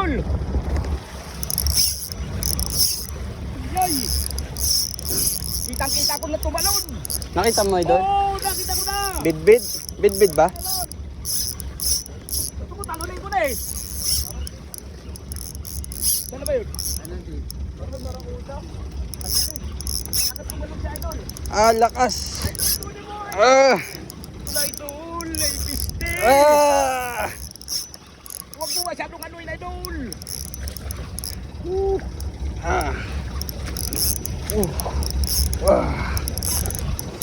idol. Yay! Kitang-kita ko na tumalon. Nakita mo idol? Oo, nakita ko na. Bidbid? Bidbid ba? Ito ko, talunin ko na eh. Saan na ba yun? Ah, lakas. Ah. Ito na idol, ay piste. Ah. Huwag mo masyadong ano yun idol. Ah. Ah.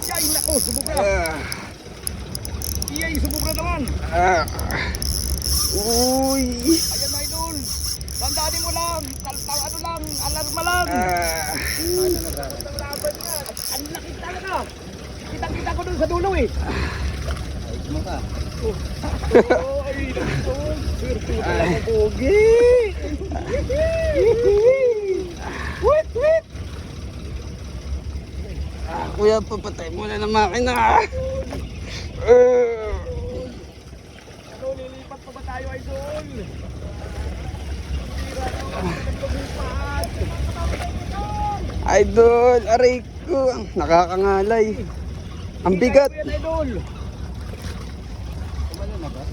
Yay, nako, sumubra. Ah. Yay, sumubra naman. Ah. Uy. Ayan na idol. Tandaanin mo lang, ano lang, alarma lang. Ah. Ang laki talaga. Kita-kita ko dun sa dulo eh. Ayos mo ka. Ay, idol. Swerte talaga, Pogi. Wait, wait. Ah, kuya, papatay mo na ng makina. Ah. Ano, lilipat pa ba tayo idol? Idol, aray ko. Nakakangalay. Ang bigat. Yan, idol.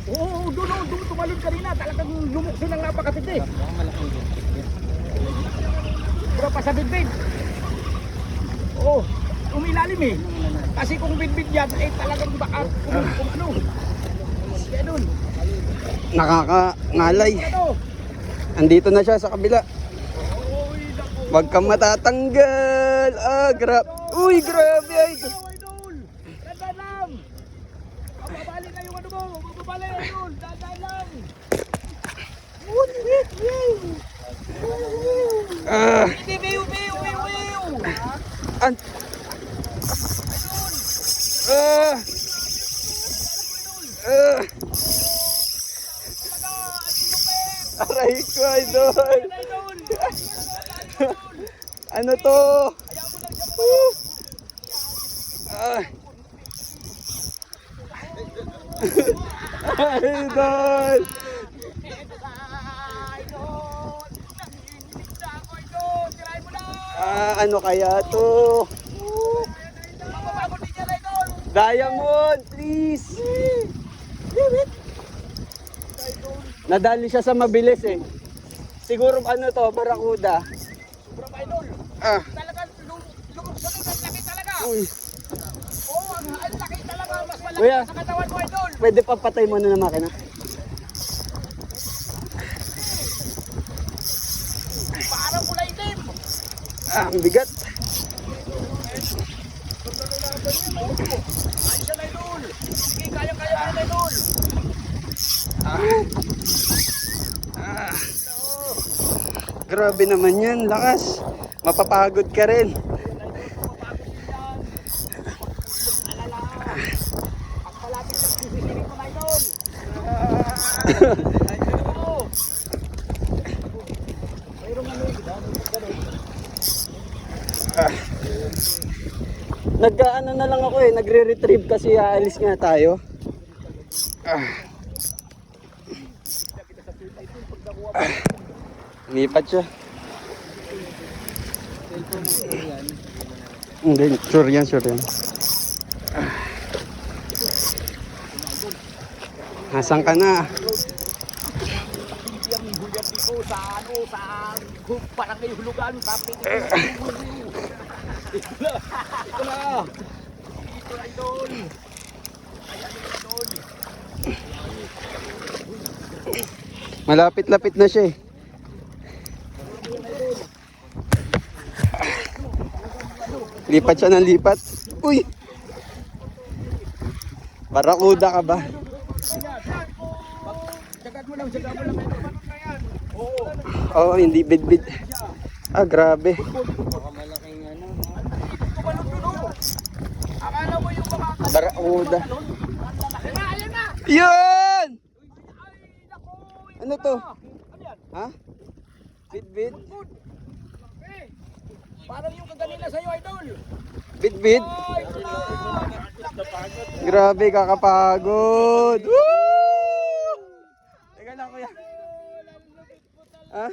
Oo, doon tumalon kanina. Talagang lumukso ng napakatindi. Pero pa sa bidbid. Oo, umilalim eh. Kasi kung bidbid yan, eh talagang baka kung ano. Kaya doon. Nakakangalay. Ano? Andito na siya sa kabila. Uy, naku. Huwag kang matatanggal. Ah, Uy, grabe. Idol. Idol! Dandan lang! Mababali na yung ano mo! Mababali, idol! Dandan lang! Ah, Hindi, wiw! an ah, ah, aray ko, idol. Idol! Ano to? Ayaw mo lang siya Ah. Idol. Idol! Nanginginig na ako, idol! Tirahin mo na! Ano kaya to? Mababagod din yan, idol! Diamond, please. Nadali siya sa mabilis eh. Siguro ano to, barakuda. Sobrang pa, idol! Ah. Talagang lumukso nun, ang laki talaga! Uy, Oo, ang laki talaga! Mas malaki Kuya. sa katawan mo, idol! pwede pa patay mo na ng makina. Parang kulay itim! Ah, ang bigat. Ayos yan, idol! Sige, kaya-kaya yan, idol! Grabe naman yan, lakas. Mapapagod ka rin. Ang palapit sa sisisilip mo, idol! Mayroong ano yun, Nag-ano na lang ako eh, nagre-retrieve kasi aalis nga tayo. Lipat siya. Hindi, sure yan, sure yan. Nasaan ka na? yung hulyan dito sa ano, sa parang may hulugan, tapos ito na, idol! Ayan, idol! Malapit-lapit na siya eh. Lipat siya ng lipat. Uy! Barakuda ka ba? Jagat mo lang, idol! Oo! Oo, hindi bid-bid. Ah, grabe. Tumalong dun, oh! Akala mo yung mga Barakuda. Ayan na! Yun! Ay, naku! Ano to? Ano yan? Ha? Bid-bid? Good! Eh, parang yung kaganila sa'yo, idol! Bid-bid? Ay, ito na! Grabe, kakapagod. Woo! Teka lang, kuya. Ha?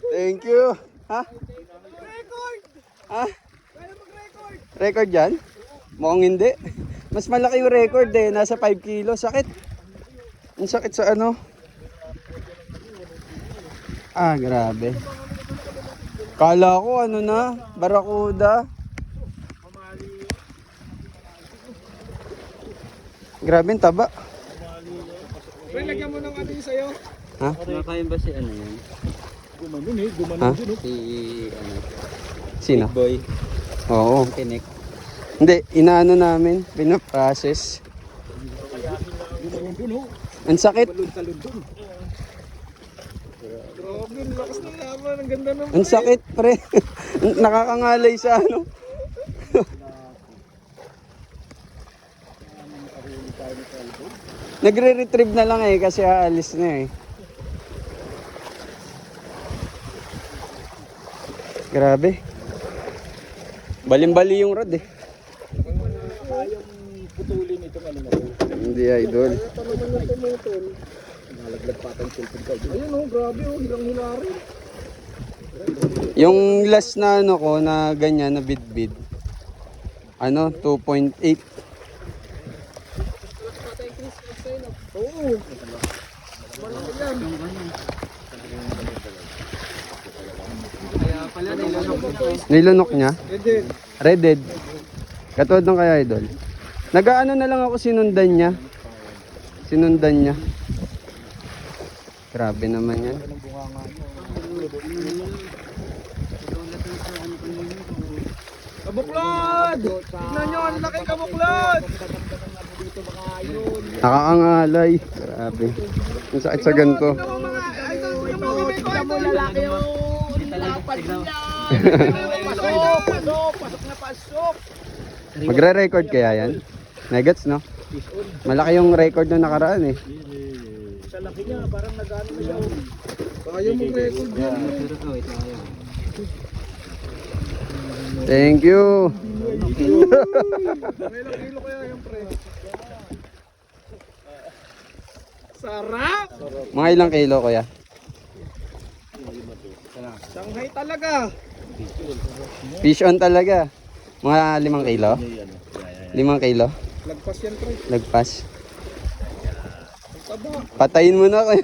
Thank you. Ha? Record! Ha? Kaya mag-record! Record yan? Mukhang hindi. Mas malaki yung record eh. Nasa 5 kilo. Sakit. Ang sakit sa ano. Ah, grabe. Kala ko ano na. Barakuda. Grabe yung taba. Pre, lagyan mo ng ano yung sayo. Ha? Nakakain ba si ano yan? Gumanon eh, gumanon Ha? din oh. Si ano? Sino? Boy. Oo. Tinik. Hindi, inaano namin. Pinaprocess. Gumanon dun oh. Ang sakit. Talon dun. Grabe, ang lakas ng laban. Ang ganda ng Ang sakit, pre. Nakakangalay sa ano. Nagre-retrieve na lang eh kasi aalis na eh. Grabe. Baling-bali yung rod eh. Kayang putulin itong ano na to. Hindi idol. Ito naman yung tumutol. Nalaglag pa tayong cellphone ko. Ayun oh, grabe oh, hilang-hilari. Yung last na ano ko na ganyan na bid-bid. Ano, 2.8. Oo. Malaki yan. Kaya pala nilalok mo to. Nilunok niya. Hindi. Reded. Katulad ng kaya idol. Nagaano na lang ako sinundan niya. Sinundan niya. Grabe naman yan. Kabuklod! Tignan nyo, ang laki kabuklod! Nakakangalay. Grabe. Ang sakit sa ganito. Tignan mo mga idol, tignan mo lalaki yung lapad niya. Pasok na pasok. Magre-record kaya yan? Nuggets, no? Malaki yung record na nakaraan eh. Sa laki niya, parang nag-ano na siya. Kaya mo record yan. Pero to, ito ayaw. Thank you. May ilang kilo kaya yung pre? Sarap! Mga ilang kilo kuya? Shanghai talaga. Fish on talaga. Mga 5 kilo? 5 kilo? Lagpas yan pre. Lagpas. Ang taba. Patayin mo na kuya.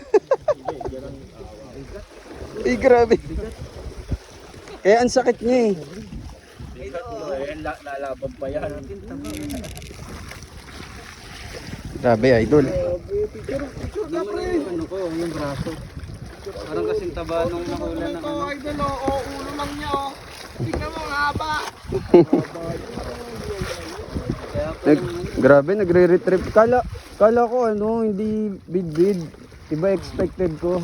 Eh, grabe. Kaya ang sakit niya eh. Lalaban pa yan. Grabe idol. Picture na pre. Ano ko, yung braso. Parang kasing taba nung nakula ng Ito ano. idol oh, ulo lang niya oh. Tignan mo ang haba. Kaya pala Grabe, nagre-retrieve. Kala ko ano, hindi bid-bid. Iba expected ko.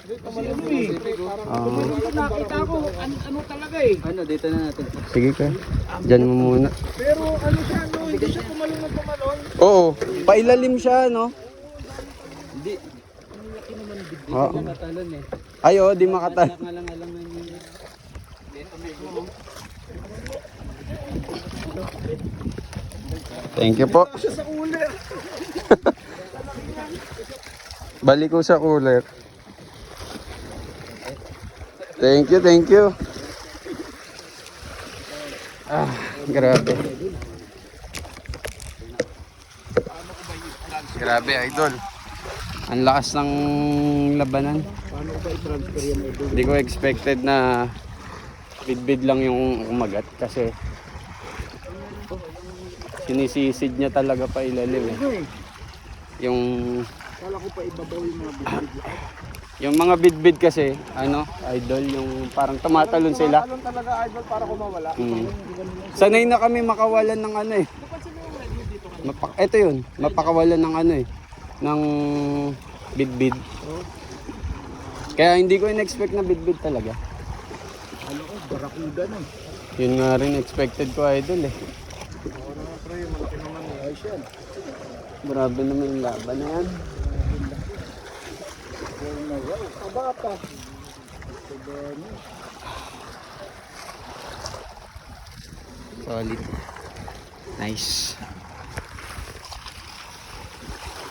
Ah, Nakita ko ano talaga eh. ano, dito na natin. sige ka. Diyan mo muna. Pero ano siya no, hindi siya tumalon na tumalon. Oo, pailalim siya no. Hindi. Oo. Hindi matalon eh. Ay, oo, di makata. Nakalang-alang na yun. Thank you po. Siya sa cooler. Balik ko sa cooler. Thank you, thank you. Ah, grabe. Grabe, idol. Ang lakas ng labanan. Paano ba i-transfer yan idol? Hindi ko expected na bid-bid lang yung kumagat kasi sinisisid niya talaga pa ilalim eh. Yung Kala ko pa ibabaw yung mga bibig. yung mga bid-bid kasi ano, idol, yung parang tumatalon sila. Talon talaga idol para kumawala. Sanay na kami makawalan ng ano eh. Ito yun, mapakawalan ng ano eh, ng bid-bid. Kaya hindi ko in-expect na bid-bid talaga. Ano ko, barakuda na. Yun nga rin expected ko idol eh. Pre, malaki naman eh. Ayos yan. Grabe naman yung laban na yan. Aba pa. Solid. Nice.